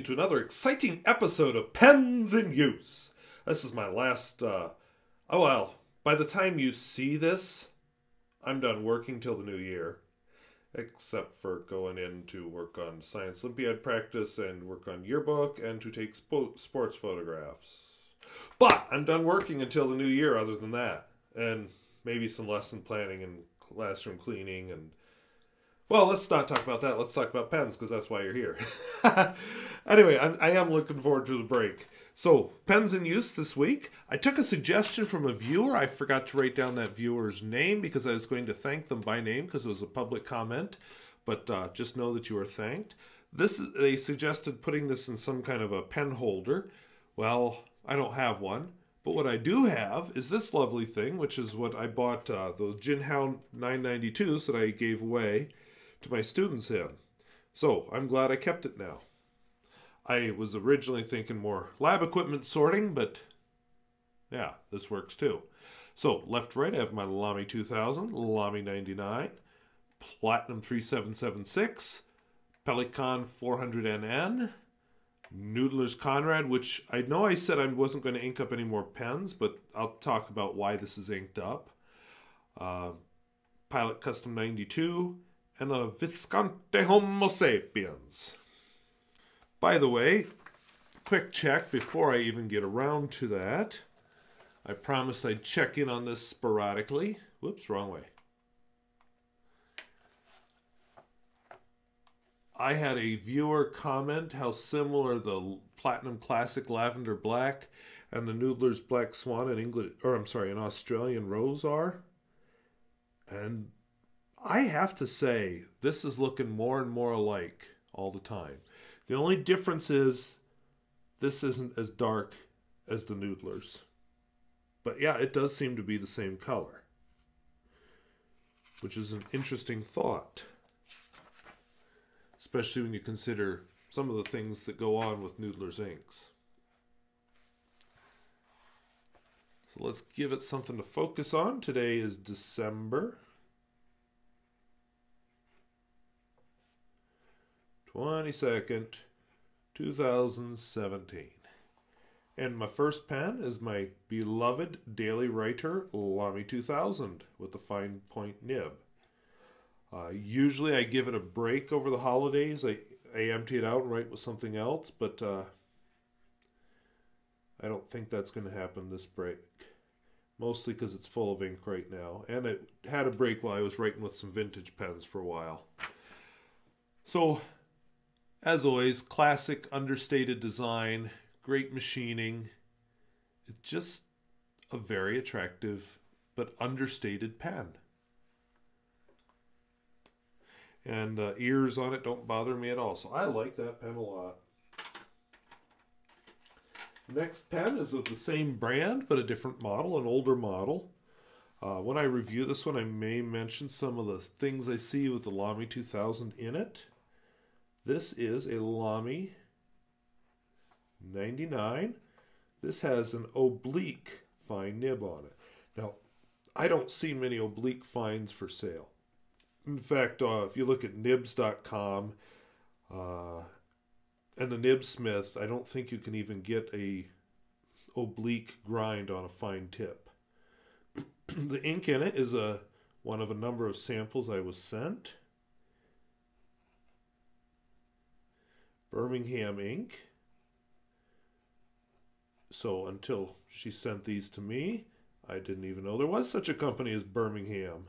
to another exciting episode of Pens in Use. This is my last, oh well, by the time you see this, I'm done working till the new year. Except for going in to work on Science Olympiad practice and work on yearbook and to take sports photographs. But I'm done working until the new year other than that. And maybe some lesson planning and classroom cleaning and... Well, let's not talk about that. Let's talk about pens, because that's why you're here. Anyway, I am looking forward to the break. So, pens in use this week. I took a suggestion from a viewer. I forgot to write down that viewer's name because I was going to thank them by name because it was a public comment. But just know that you are thanked. They suggested putting this in some kind of a pen holder. Well, I don't have one. But what I do have is this lovely thing, which is what I bought, those Jinhao 992s that I gave away to my students in. So I'm glad I kept it now. I was originally thinking more lab equipment sorting, but yeah, this works too. So left to right, I have my Lamy 2000, Lamy 99, Platinum 3776, Pelikan 400NN, Noodler's Konrad, which I know I said I wasn't going to ink up any more pens, but I'll talk about why this is inked up. Pilot Custom 92, and a Visconti Homo Sapiens. By the way, quick check before I even get around to that. I promised I'd check in on this sporadically. Whoops, wrong way. I had a viewer comment how similar the Platinum Classic Lavender Black and the Noodler's Black Swan in English, or I'm sorry, in Australian Rose are. And I have to say, this is looking more and more alike all the time. The only difference is this isn't as dark as the Noodlers. But yeah, it does seem to be the same color, which is an interesting thought, especially when you consider some of the things that go on with Noodler's inks. So let's give it something to focus on. Today is December 22nd, 2017. And my first pen is my beloved daily writer Lamy 2000 with the fine point nib. Usually I give it a break over the holidays. I empty it out and write with something else, but I don't think that's going to happen this break. Mostly because it's full of ink right now. And it had a break while I was writing with some vintage pens for a while. So, as always, classic understated design, great machining. It's just a very attractive but understated pen. And ears on it don't bother me at all. So I like that pen a lot. Next pen is of the same brand, but a different model, an older model. When I review this one, I may mention some of the things I see with the Lamy 2000 in it. This is a Lamy 99. This has an oblique fine nib on it. Now, I don't see many oblique fines for sale. In fact, if you look at nibs.com and the Nibsmith, I don't think you can even get a oblique grind on a fine tip. The ink in it is one of a number of samples I was sent. Birmingham ink. So until she sent these to me, I didn't even know there was such a company as Birmingham.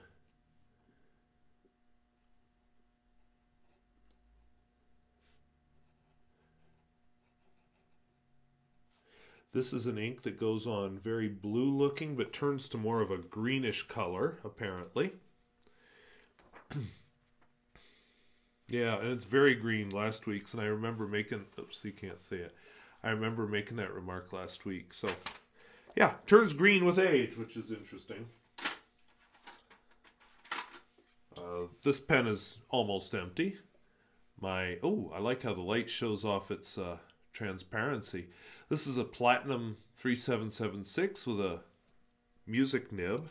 This is an ink that goes on very blue looking, but turns to more of a greenish color, apparently. Yeah, and it's very green last week's, and I remember making, oops, you can't see it. I remember making that remark last week. So, yeah, turns green with age, which is interesting. This pen is almost empty. I like how the light shows off its transparency. This is a Platinum 3776 with a music nib.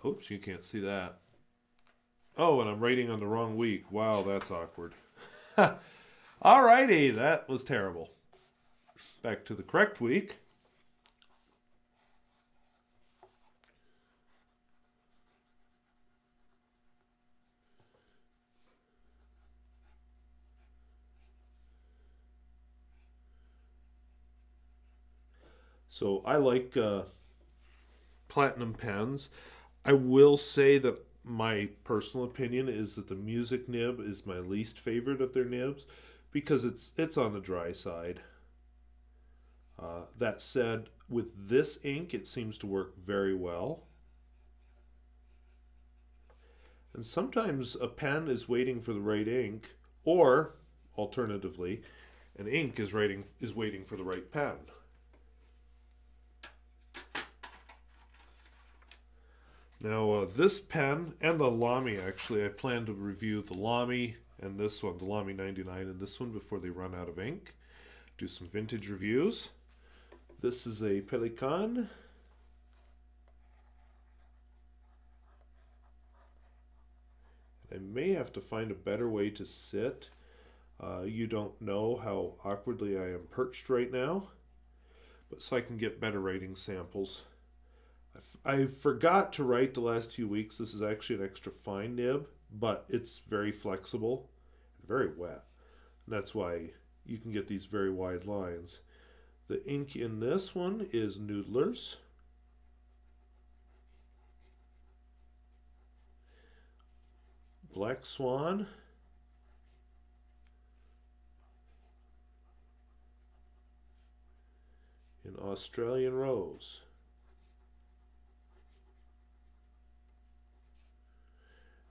Oops, you can't see that. Oh, and I'm writing on the wrong week. Wow, that's awkward. Alrighty, that was terrible. Back to the correct week. So I like platinum pens. I will say that my personal opinion is that the music nib is my least favorite of their nibs because it's on the dry side. That said, with this ink, it seems to work very well. And sometimes a pen is waiting for the right ink, or alternatively, an ink is waiting for the right pen. Now, this pen and the Lamy, actually, I plan to review the Lamy and this one, the Lamy 99 and this one before they run out of ink. Do some vintage reviews. This is a Pelikan. I may have to find a better way to sit. You don't know how awkwardly I am perched right now, but so I can get better writing samples. I forgot to write the last few weeks. This is actually an extra fine nib, but it's very flexible and very wet. And that's why you can get these very wide lines. The ink in this one is Noodler's. Black Swan. In Australian Rose.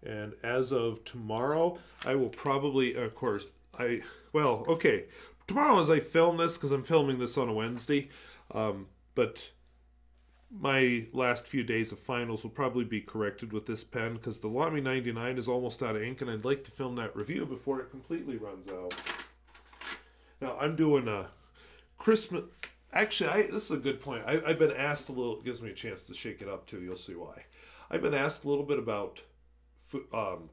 And as of tomorrow, I will probably, of course, okay. Tomorrow as I film this, because I'm filming this on a Wednesday, but my last few days of finals will probably be corrected with this pen, because the Lamy 99 is almost out of ink, and I'd like to film that review before it completely runs out. Now, I'm doing a Christmas... Actually, this is a good point. I've been asked a little... It gives me a chance to shake it up, too. You'll see why. I've been asked a little bit about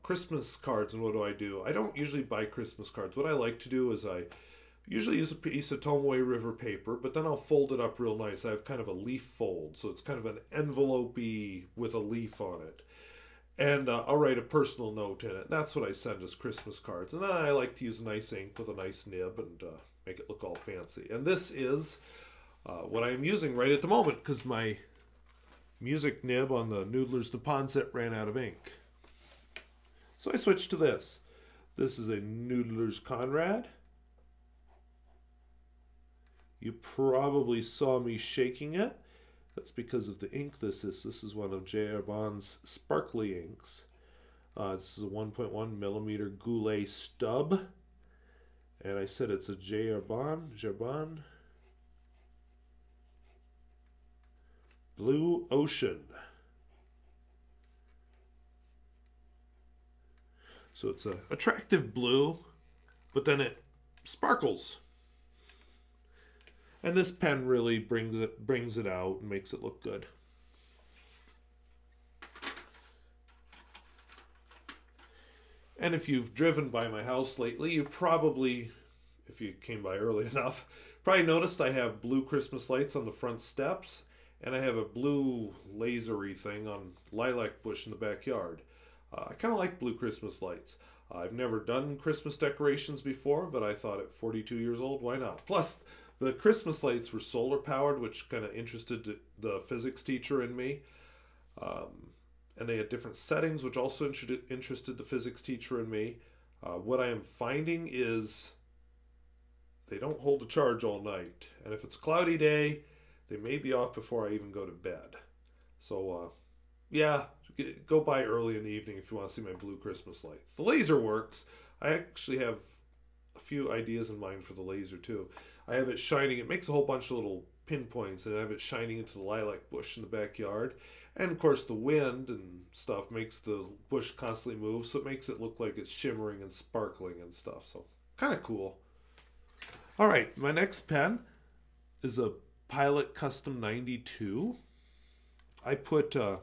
Christmas cards and what do. I don't usually buy Christmas cards. What I like to do is I usually use a piece of Tomoe River paper, but then I'll fold it up real nice. I have kind of a leaf fold, so it's kind of an envelope-y with a leaf on it. And I'll write a personal note in it. That's what I send as Christmas cards. And then I like to use a nice ink with a nice nib and make it look all fancy. And this is what I'm using right at the moment, because my music nib on the Noodler's Nippon set ran out of ink. So I switched to this. This is a Noodler's Konrad. You probably saw me shaking it. That's because of the ink this is. This is one of J. Herbin's sparkly inks. This is a 1.1 millimeter Goulet stub. And I said it's a J. Herbin Blue Ocean. So it's an attractive blue, but then it sparkles. And this pen really brings it out and makes it look good. And if you've driven by my house lately, you probably, if you came by early enough, probably noticed I have blue Christmas lights on the front steps, and I have a blue lasery thing on lilac bush in the backyard. I kind of like blue Christmas lights. I've never done Christmas decorations before, but I thought at 42 years old, why not? Plus, the Christmas lights were solar powered, which kind of interested the physics teacher in me. And they had different settings, which also interested the physics teacher in me. What I am finding is they don't hold a charge all night. And if it's a cloudy day, they may be off before I even go to bed. So, yeah, go by early in the evening if you want to see my blue Christmas lights. The laser works. I actually have a few ideas in mind for the laser too. I have it shining. It makes a whole bunch of little pinpoints, and I have it shining into the lilac bush in the backyard. And of course the wind and stuff makes the bush constantly move, so it makes it look like it's shimmering and sparkling and stuff. So kind of cool. All right, my next pen is a Pilot Custom 92. I put a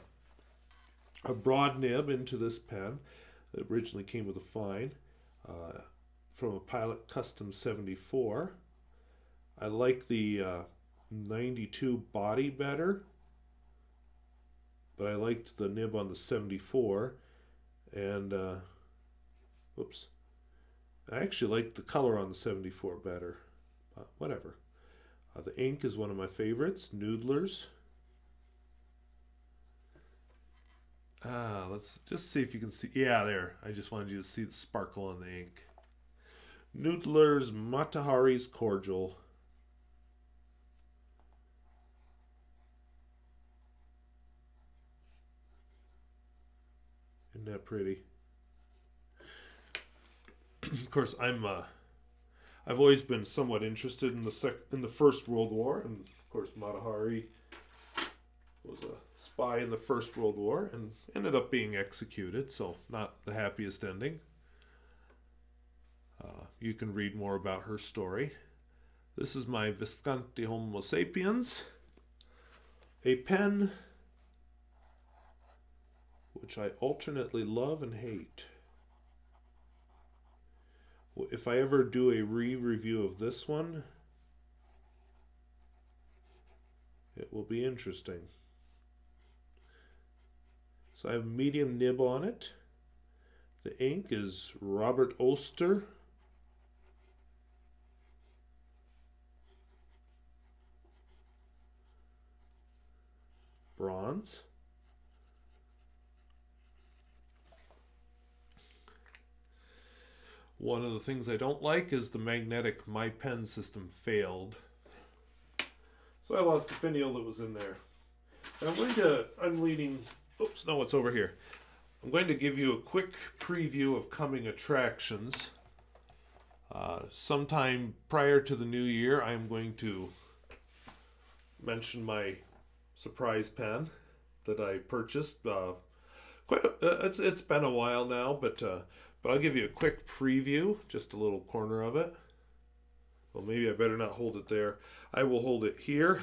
broad nib into this pen. It originally came with a fine from a Pilot Custom 74. I like the 92 body better, but I liked the nib on the 74. And, whoops. I actually liked the color on the 74 better. Whatever. The ink is one of my favorites, Noodlers. Let's just see if you can see. Yeah, there. I just wanted you to see the sparkle on the ink. Noodler's Matahari's Cordial. Isn't that pretty? Of course, I've always been somewhat interested in the First World War, and of course, Matahari was a spy in the First World War and ended up being executed, so not the happiest ending. You can read more about her story. This is my Visconti Homo Sapiens, a pen which I alternately love and hate. If I ever do a re-review of this one, it will be interesting. So I have a medium nib on it. The ink is Robert Oster. Bronze. One of the things I don't like is the magnetic My Pen system failed. So I lost the finial that was in there. And I'm leaning, oops, no, it's over here. I'm going to give you a quick preview of coming attractions. Sometime prior to the new year, I'm going to mention my surprise pen that I purchased. It's been a while now, but I'll give you a quick preview, just a little corner of it. Well, maybe I better not hold it there. I will hold it here.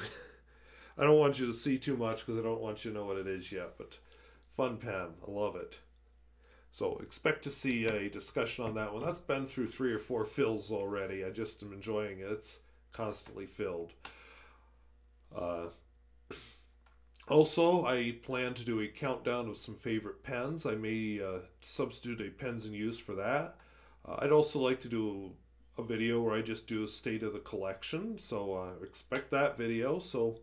I don't want you to see too much because I don't want you to know what it is yet, but fun pen. I love it. So expect to see a discussion on that one. That's been through 3 or 4 fills already. I just am enjoying it. It's constantly filled. Also, I plan to do a countdown of some favorite pens. I may substitute a pens in use for that. I'd also like to do a video where I just do a state of the collection. So expect that video. So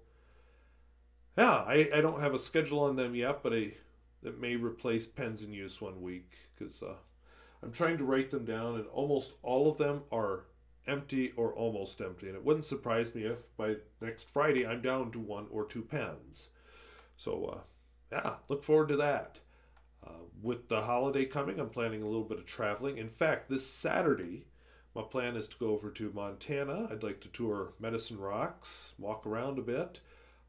yeah, I don't have a schedule on them yet, but it may replace pens in use one week because I'm trying to write them down, and almost all of them are empty or almost empty. And it wouldn't surprise me if by next Friday I'm down to 1 or 2 pens. So, yeah, look forward to that. With the holiday coming, I'm planning a little bit of traveling. In fact, this Saturday, my plan is to go over to Montana. I'd like to tour Medicine Rocks, walk around a bit.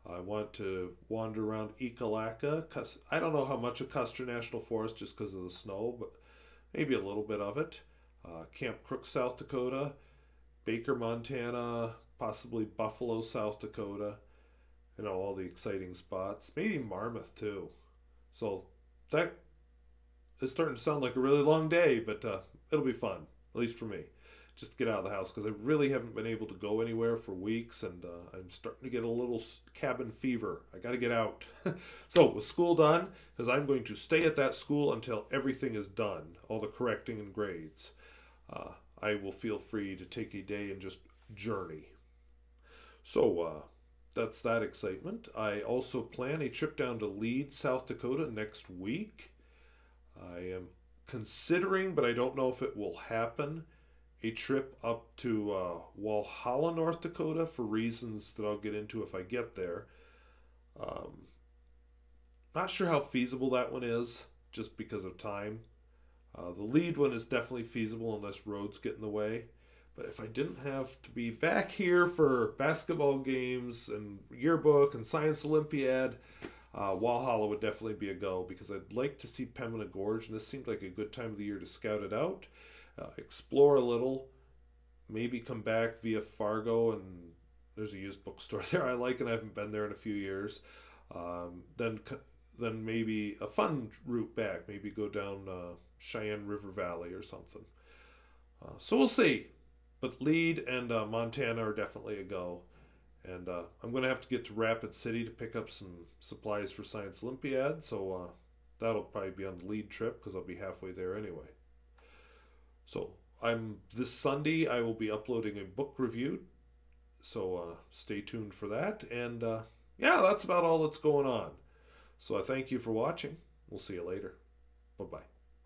I want to wander around Ekalaka. I don't know how much of Custer National Forest just because of the snow, but maybe a little bit of it. Camp Crook, South Dakota, Baker, Montana, possibly Buffalo, South Dakota. You know, all the exciting spots. Maybe Marmarth, too. So, that is starting to sound like a really long day, but it'll be fun, at least for me. Just get out of the house, because I really haven't been able to go anywhere for weeks, and I'm starting to get a little cabin fever. I got to get out. So, with school done, because I'm going to stay at that school until everything is done, all the correcting and grades. I will feel free to take a day and just journey. So, that's that excitement. I also plan a trip down to Leeds, South Dakota next week. I am considering, but I don't know if it will happen, a trip up to Walhalla, North Dakota for reasons that I'll get into if I get there. Not sure how feasible that one is, just because of time. The lead one is definitely feasible unless roads get in the way. But if I didn't have to be back here for basketball games and yearbook and science Olympiad, Walhalla would definitely be a go, because I'd like to see Pembina Gorge, and this seemed like a good time of the year to scout it out, explore a little, maybe come back via Fargo, and there's a used bookstore there I like, and I haven't been there in a few years. Then then maybe a fun route back. Maybe go down Cheyenne River Valley or something. So we'll see. But Lead and Montana are definitely a go. And I'm going to have to get to Rapid City to pick up some supplies for Science Olympiad. So that'll probably be on the Lead trip because I'll be halfway there anyway. So this Sunday I will be uploading a book review. So stay tuned for that. And yeah, that's about all that's going on. So I thank you for watching. We'll see you later. Bye-bye.